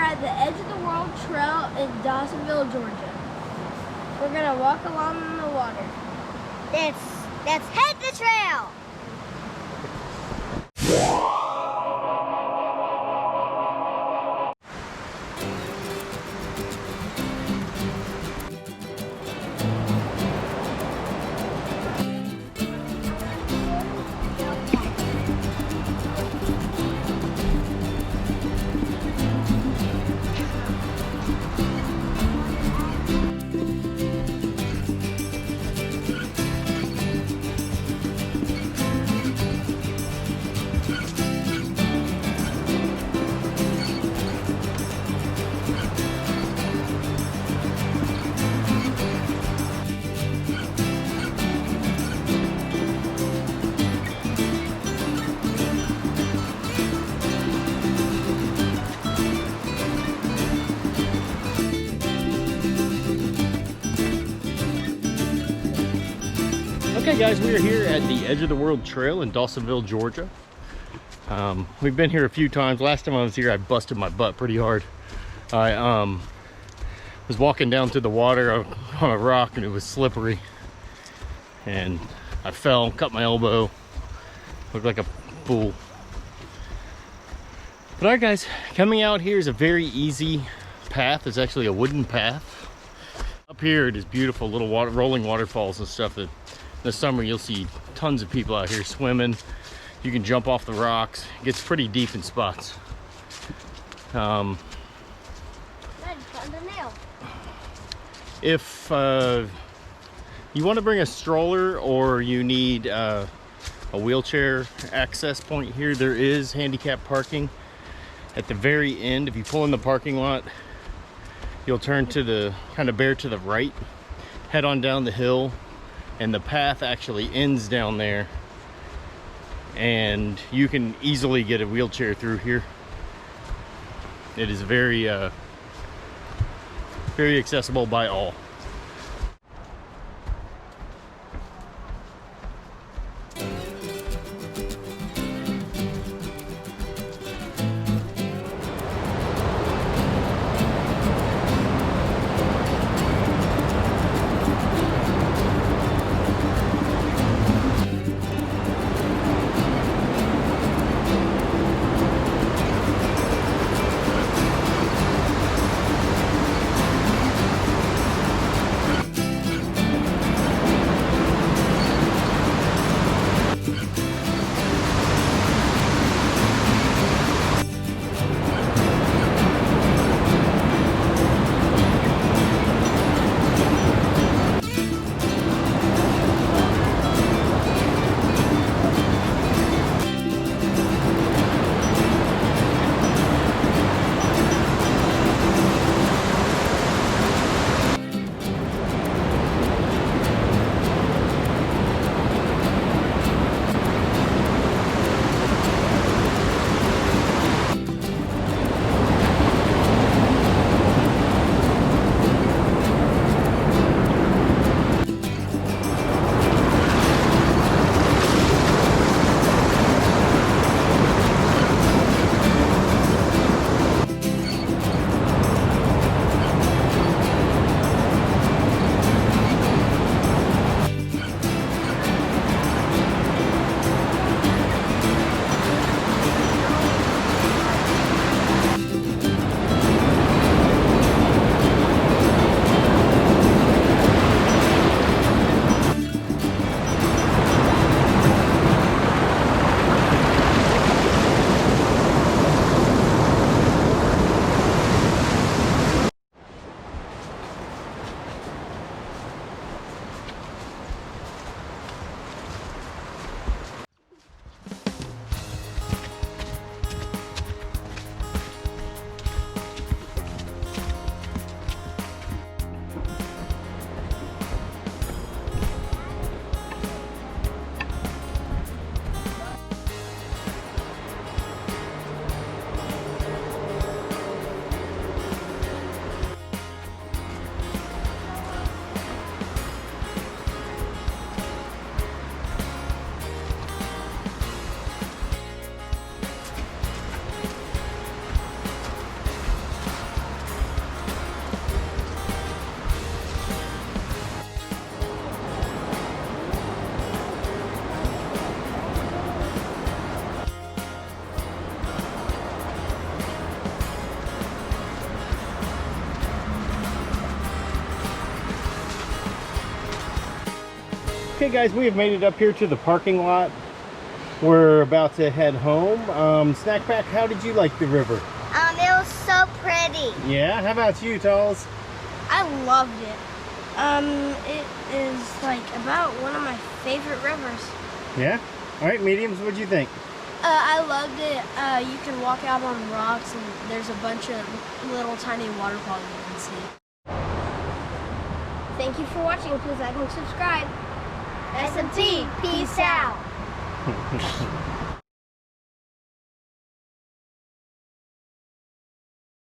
at the Edge of the World Trail in Dawsonville, Georgia. We're gonna walk along in the water. Let's hit the trail. Okay guys, we are here at the Edge of the World Trail in Dawsonville, Georgia. We've been here a few times. Last time I was here, I busted my butt pretty hard. I was walking down to the water on a rock and it was slippery. And I fell, cut my elbow, looked like a fool. But alright guys, coming out here is a very easy path. It's actually a wooden path. Up here it is beautiful, little rolling waterfalls and stuff that in the summer you'll see tons of people out here swimming. You can jump off the rocks. It gets pretty deep in spots. If you want to bring a stroller or you need a wheelchair access point here, there is handicap parking at the very end. If you pull in the parking lot, you'll turn to the kind of bear to the right, head on down the hill, and the path actually ends down there, and you can easily get a wheelchair through here. It is very very accessible by all. Okay guys, we have made it up here to the parking lot. We're about to head home. Snack Pack, how did you like the river? It was so pretty. Yeah, how about you, Talls? I loved it. It is like about one of my favorite rivers. Yeah? All right, mediums, what'd you think? I loved it. You can walk out on rocks and there's a bunch of little tiny waterfalls you can see. Thank you for watching. Please like and subscribe. S&T, peace out.